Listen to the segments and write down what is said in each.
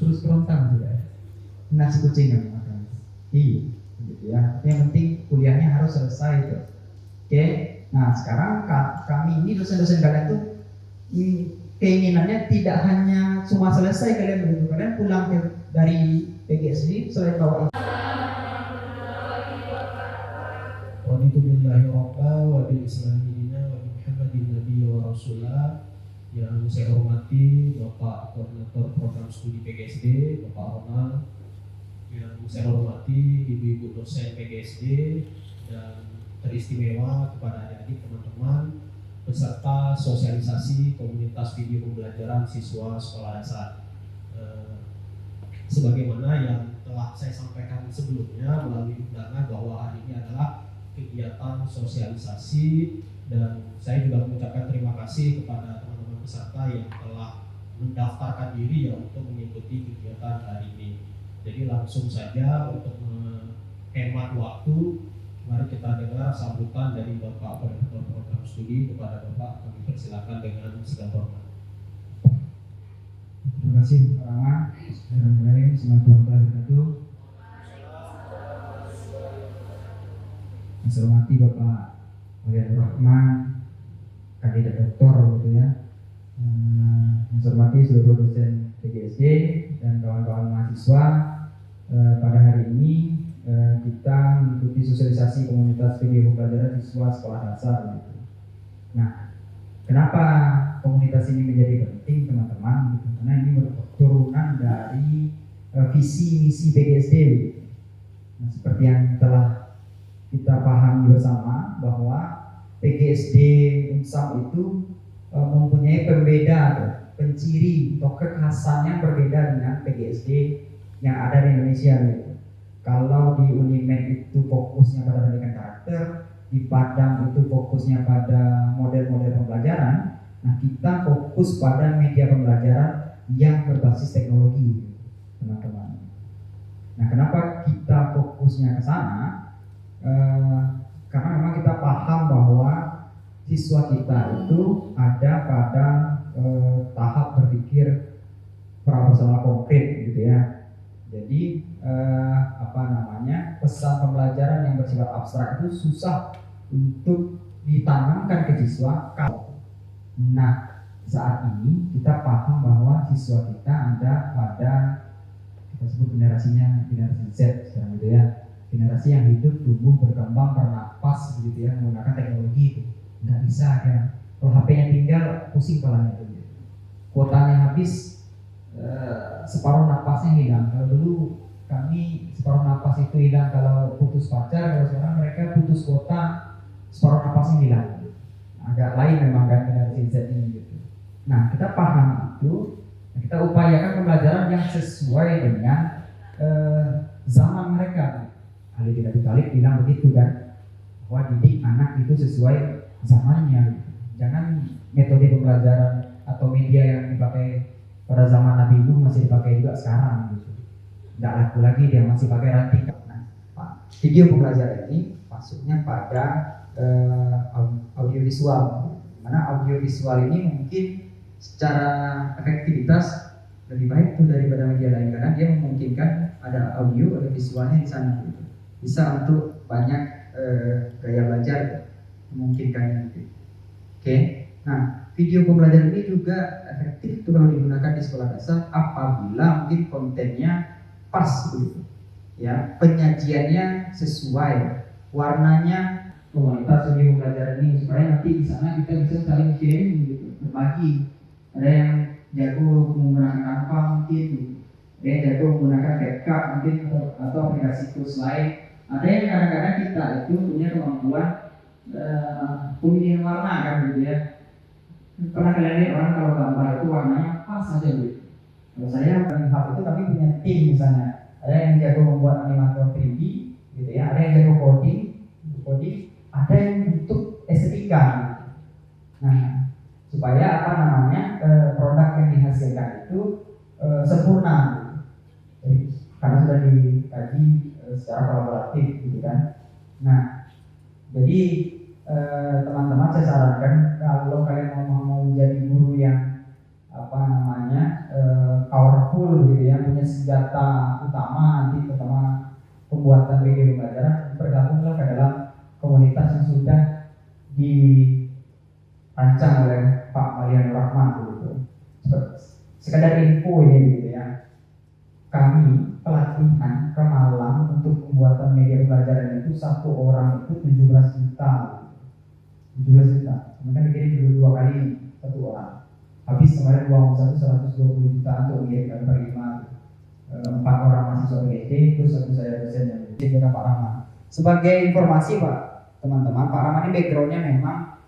terus kerontang juga ya. Nasi kucing yang makan. Iya, gitu ya. Tapi yang penting kuliahnya harus selesai itu. Oke. Nah, sekarang kami ini dosen-dosen kalian tuh keinginannya tidak hanya cuma selesai kalian begitu. Kalian pulang dari PGSD selain bawa Raditu billahi rabba wa bil islami dina wa bi Muhammadin nabiyya wa rasulah. Yang saya hormati Bapak Koordinator Program Studi PGSD, Bapak Ronald. Yang saya hormati ibu-ibu dosen PGSD dan teristimewa kepada adik-adik teman-teman peserta sosialisasi komunitas video pembelajaran siswa sekolah dasar. Sebagaimana yang telah saya sampaikan sebelumnya melalui undangan bahwa hari ini adalah kegiatan sosialisasi, dan saya juga mengucapkan terima kasih kepada teman-teman peserta yang telah mendaftarkan diri ya untuk mengikuti kegiatan hari ini. Jadi langsung saja untuk menghemat waktu, mari kita dengar sambutan dari Bapak Koordinator Program Studi. Kepada Bapak kami persilakan dengan segala hormat. Terima kasih Pak Rama. Bismillahirrahmanirrahim. Assalamualaikum. Saya hormati Bapak Wahyudi Rahman, kandidat doktor gitu ya. Saya hormati seluruh dosen PGSD dan kawan-kawan mahasiswa. Pada hari ini kita mengikuti sosialisasi komunitas video pembelajaran siswa sekolah dasar gitu. Nah, kenapa komunitas ini menjadi penting teman-teman? Gitu. Karena ini merupakan turunan dari visi misi PGSD. Gitu. Nah, seperti yang telah kita pahami bersama bahwa PGSD Unsam itu mempunyai pembeda, penciri atau kekhasan yang berbeda dengan PGSD yang ada di Indonesia. Gitu. Kalau di Unimed itu fokusnya pada pendidikan karakter, di Padang itu fokusnya pada model-model pembelajaran. Nah, kita fokus pada media pembelajaran yang berbasis teknologi, teman-teman. Nah, kenapa kita fokusnya ke sana? Karena memang kita paham bahwa siswa kita itu ada pada tahap berpikir prapersonal konkret, gitu ya. Jadi pesan pembelajaran yang bersifat abstrak itu susah untuk ditanamkan ke siswa. Nah, saat ini kita paham bahwa siswa kita ada pada, kita sebut generasinya generasi Z sekarang gitu ya, generasi yang hidup, tumbuh, berkembang, bernapas gitu ya, menggunakan teknologi itu. Nggak bisa ya, kalau HP-nya tinggal pusing kepalanya itu. Kuotanya habis, separuh napasnya hilang. Kalau dulu kami separuh napas itu hilang kalau putus pacar, kalau sekarang mereka putus kuota, separuh napasnya hilang. Agak lain memang kan generasi Z ini gitu. Nah, kita paham itu, kita upayakan pembelajaran yang sesuai dengan zaman mereka. Ali tidak dibalik bilang begitu kan, bahwa didik anak itu sesuai zamannya. Jangan metode pembelajaran atau media yang dipakai pada zaman Nabi Nuh masih dipakai juga sekarang gitu. Tidak laku lagi, dia masih pakai ranting. Nah, video pembelajaran ini masuknya pada audiovisual. Mana audiovisual ini mungkin secara efektivitas lebih baik tuh daripada media lain, karena dia memungkinkan ada audio, ada visualnya di sana gitu. Bisa untuk banyak gaya belajar, memungkinkan gitu. Oke. Nah, video pembelajaran ini juga efektif tuh kalau digunakan di sekolah dasar apabila mungkin kontennya pas begitu. Ya, penyajiannya sesuai, warnanya komunitas video pembelajaran ini supaya nanti di sana kita bisa saling sharing gitu, berbagi. Ada yang jago menggunakan Canva mungkin, ada yang jago menggunakan CapCut mungkin atau aplikasi tools lain. Ada yang kadang-kadang kita itu punya kemampuan pemilihan warna kan gitu ya. Pernah kalian lihat orang kalau gambar itu warnanya pas saja gitu. Kalau saya paling hal itu kami punya tim misalnya. Ada yang jago membuat animator 3D gitu ya, ada yang jago coding, ada yang untuk estetika. Nah, supaya produk yang dihasilkan itu sempurna. Jadi, karena sudah dikaji secara kolaboratif gitu kan. Nah, jadi teman-teman saya sarankan kalau kalian mau menjadi guru yang powerful gitu ya, punya senjata utama nanti pertama pembuatan media pembelajaran, bergabunglah ke dalam komunitas yang sudah dirancang oleh Pak Malian Rahman gitu. Sekadar info ini gitu ya. Kami pelatihan ke Malang untuk pembuatan media pembelajaran itu satu orang itu 17 juta. 17 juta. Mereka dikirim dua kali satu orang. Habis kemarin uang satu 120 juta untuk mengirimkan berlima 4 orang mahasiswa PhD terus satu saya dosen yang dengan Pak Rahman. Sebagai informasi Pak teman-teman, Pak Rahman ini backgroundnya memang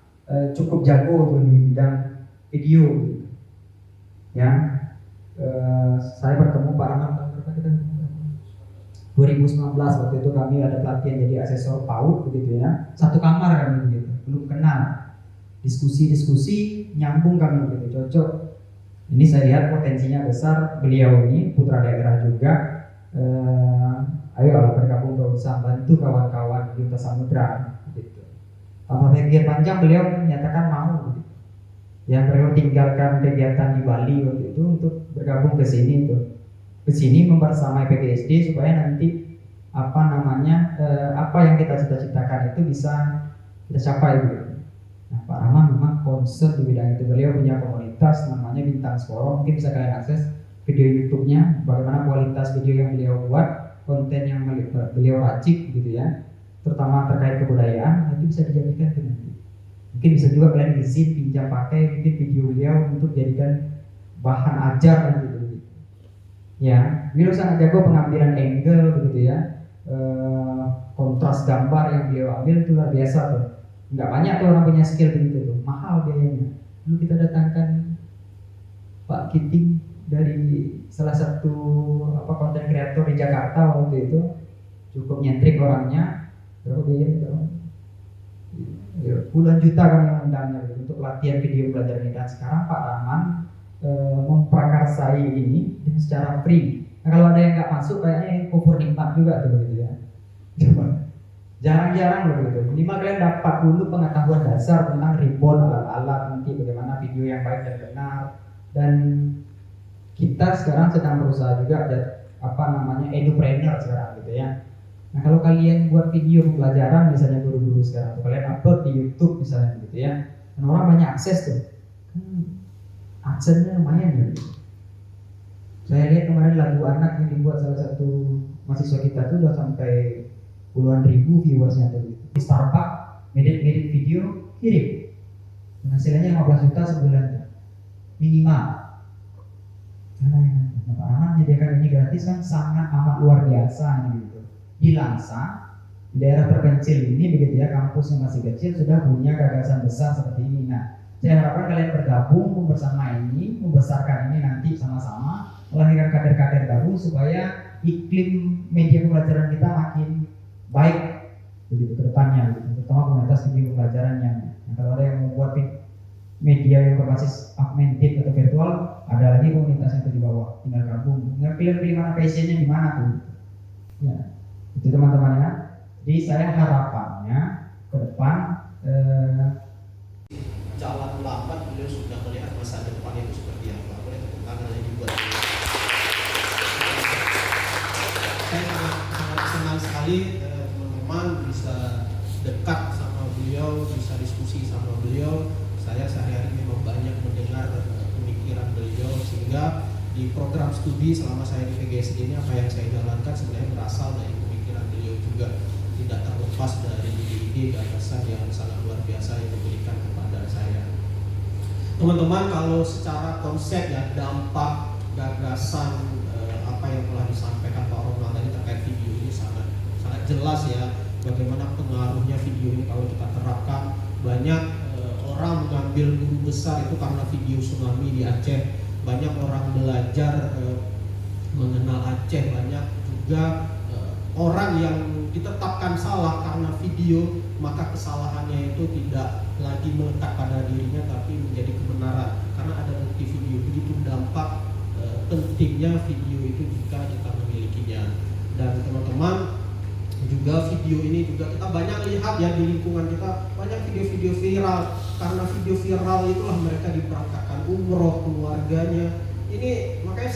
cukup jago tuh di bidang video. Ya, saya bertemu Pak Rahman tahun berapa kita? 2019 waktu itu kami ada pelatihan jadi asesor PAUD begitu ya. Satu kamar kami begitu, belum kenal. Diskusi nyambung kami begitu, cocok. Ini saya lihat potensinya besar. Beliau ini putra daerah juga. Ayo kalau bergabung bisa bantu kawan-kawan di Lintas Samudra gitu. Tanpa pikir panjang beliau menyatakan mau gitu. Ya beliau tinggalkan kegiatan di Bali waktu itu untuk bergabung ke sini tuh. Ke sini membersamai PTSD supaya nanti apa yang kita cita-citakan itu bisa kita capai gitu. Nah, Pak Rahman memang concern di bidang itu. Beliau punya komunitas namanya Bintang Skoro. Mungkin bisa kalian akses video YouTube-nya, bagaimana kualitas video yang beliau buat, konten yang beliau racik gitu ya, terutama terkait kebudayaan, itu bisa dijadikan ke nanti. Mungkin bisa juga kalian izin pinjam pakai mungkin video beliau untuk jadikan bahan ajar nanti begitu. Ya, beliau sangat jago pengambilan angle begitu ya, kontras gambar yang beliau ambil itu luar biasa tuh. Nggak banyak tuh orang punya skill begitu tuh, mahal biayanya. Dulu kita datangkan Pak Kiting dari salah satu konten kreator di Jakarta waktu itu, cukup nyentrik orangnya, berapa biayanya? Puluhan juta kami mengundangnya untuk latihan video belajar ini. Dan sekarang Pak Rahman memprakarsai ini dengan secara free. Nah, kalau ada yang nggak masuk kayaknya kufur nikmat juga tuh begitu ya. Coba. Jarang-jarang loh gitu. Minimal kalian dapat dulu pengetahuan dasar tentang ribbon, alat-alat, nanti bagaimana video yang baik dan benar. Dan kita sekarang sedang berusaha juga edupreneur sekarang gitu ya. Nah kalau kalian buat video pembelajaran misalnya guru-guru sekarang, kalian upload di YouTube misalnya gitu ya, dan orang banyak akses tuh, aksennya lumayan ya. Saya lihat kemarin lagu anak yang dibuat salah satu mahasiswa kita tuh udah sampai puluhan ribu viewersnya tuh. Di Starbucks, ngedit video, kirim. Hasilnya 15 juta sebulan tuh. Minimal. Karena Pak Rahman menyediakan ini gratis kan sangat amat luar biasa gitu. Di Langsa, di daerah terpencil ini begitu ya, kampusnya masih kecil sudah punya gagasan besar seperti ini. Nah, saya harapkan kalian bergabung bersama ini, membesarkan ini nanti sama-sama, melahirkan kader-kader baru supaya iklim media pembelajaran kita makin baik begitu ke depannya gitu. Terutama komunitas media pembelajaran yang kalau ada yang membuat media yang berbasis augmented atau virtual, ada lagi komunitas yang di bawah, tinggal gabung. Tinggal pilih mana passionnya di mana tuh. Ya, itu teman-teman ya. Jadi saya harapannya ke depan jalan lambat beliau sudah melihat masa depan itu seperti apa. Boleh tepuk tangan lagi buat saya sangat senang sekali teman-teman bisa dekat sama beliau, bisa diskusi sama beliau. Saya sehari-hari memang banyak mendengar pemikiran beliau, sehingga di program studi selama saya di PGSD ini apa yang saya jalankan sebenarnya berasal dari pemikiran beliau juga, tidak terlepas dari ide gagasan yang sangat luar biasa yang diberikan kepada saya. Teman-teman, kalau secara konsep ya dampak gagasan apa yang telah disampaikan Pak Ronald tadi terkait video ini sangat jelas ya, bagaimana pengaruhnya video ini kalau kita terapkan. Banyak orang mengambil guru besar itu karena video tsunami di Aceh, banyak orang belajar mengenal Aceh, banyak juga orang yang ditetapkan salah karena video, maka kesalahannya itu tidak lagi melekat pada dirinya tapi menjadi kebenaran karena ada bukti video. Begitu dampak pentingnya video itu jika kita memilikinya. Dan teman-teman, juga video ini juga kita banyak lihat ya di lingkungan kita, banyak video-video viral. Karena video viral itulah mereka diberangkatkan umroh keluarganya. Ini Makanya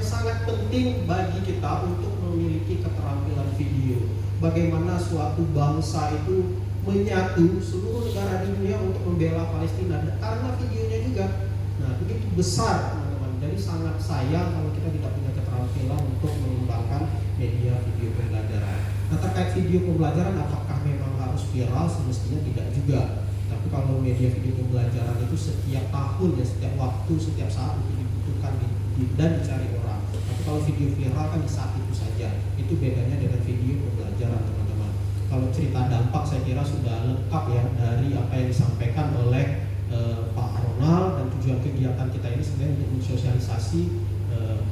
sangat penting bagi kita untuk memiliki keterampilan video. Bagaimana suatu bangsa itu menyatu seluruh negara di dunia untuk membela Palestina karena videonya juga. Nah, begitu besar teman-teman. Jadi sangat sayang kalau kita tidak punya keterampilan untuk mengembangkan media video pembelajaran. Nah, terkait video pembelajaran, apakah memang harus viral? Semestinya tidak juga. Tapi kalau media video pembelajaran itu setiap tahun ya, setiap waktu, setiap saat itu dibutuhkan dan dicari orang. Tapi kalau video viral kan di saat itu saja. Itu bedanya dengan video pembelajaran, teman-teman. Kalau cerita dampak saya kira sudah lengkap ya dari apa yang disampaikan oleh Pak Ronald, dan tujuan kegiatan kita ini sebenarnya untuk mensosialisasi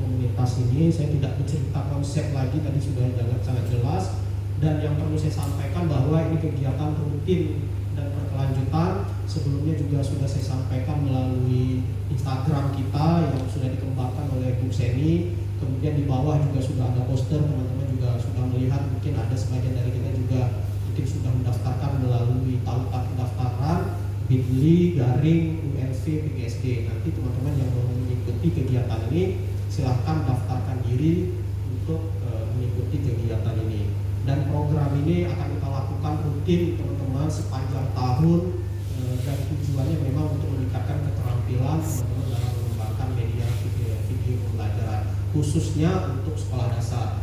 komunitas ini. Saya tidak bercerita konsep lagi, tadi sudah sangat jelas. Dan yang perlu saya sampaikan bahwa ini kegiatan rutin dan berkelanjutan. Sebelumnya juga sudah saya sampaikan melalui Instagram kita yang sudah dikembangkan oleh Bu Seni. Kemudian di bawah juga sudah ada poster, teman-teman juga sudah melihat, mungkin ada sebagian dari kita juga mungkin sudah mendaftarkan melalui tautan pendaftaran bit.ly/UNV-PGSD. Nanti teman-teman yang mau mengikuti kegiatan ini silahkan daftarkan diri untuk mengikuti kegiatan ini. Dan program ini akan kita lakukan rutin teman-teman sepanjang tahun, dan tujuannya memang untuk meningkatkan keterampilan teman-teman dalam mengembangkan media video pembelajaran, khususnya untuk sekolah dasar.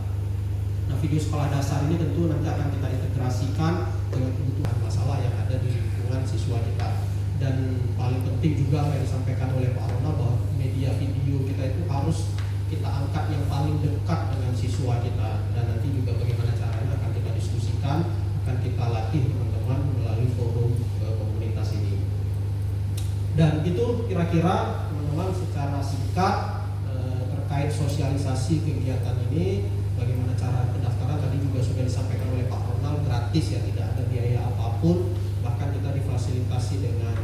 Nah, video sekolah dasar ini tentu nanti akan kita integrasikan dengan kebutuhan masalah yang ada di lingkungan siswa kita. Dan paling penting juga apa yang disampaikan oleh Pak Ronald, bahwa media video kita itu harus kita angkat yang paling dekat dengan siswa kita, dan nanti juga bagaimana caranya akan kita diskusikan, akan kita latih teman-teman melalui forum komunitas ini. Dan itu kira-kira teman-teman secara singkat terkait sosialisasi kegiatan ini. Bagaimana cara pendaftaran tadi juga sudah disampaikan oleh Pak Ronald, gratis ya, tidak ada biaya apapun, bahkan kita difasilitasi dengan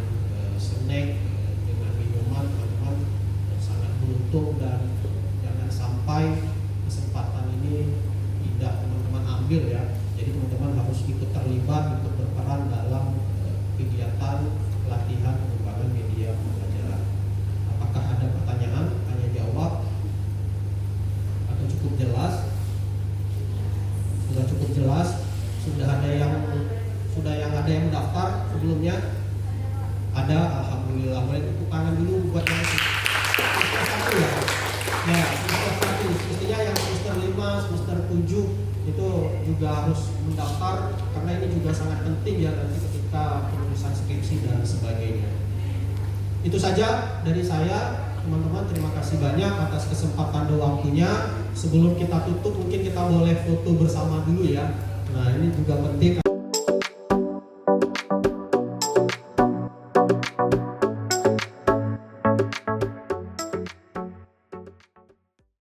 snack, dengan minuman. Teman-teman sangat beruntung, dan jangan sampai kesempatan ini tidak teman-teman ambil ya. Jadi teman-teman harus ikut terlibat, ikut berperan dalam kegiatan pelatihan pengembangan media pembelajaran. Apakah ada pertanyaan, tanya jawab, atau cukup jelas? Sudah cukup jelas? Sudah ada yang mendaftar sebelumnya? Ada, alhamdulillah. Boleh tepuk tangan dulu buat yang semester 1 ya. Ya, semester 1. Mestinya yang semester 5, semester 7 itu juga harus mendaftar, karena ini juga sangat penting ya nanti ketika penulisan skripsi dan sebagainya. Itu saja dari saya, teman-teman. Terima kasih banyak atas kesempatan dan waktunya. Sebelum kita tutup, mungkin kita boleh foto bersama dulu ya. Nah, ini juga penting.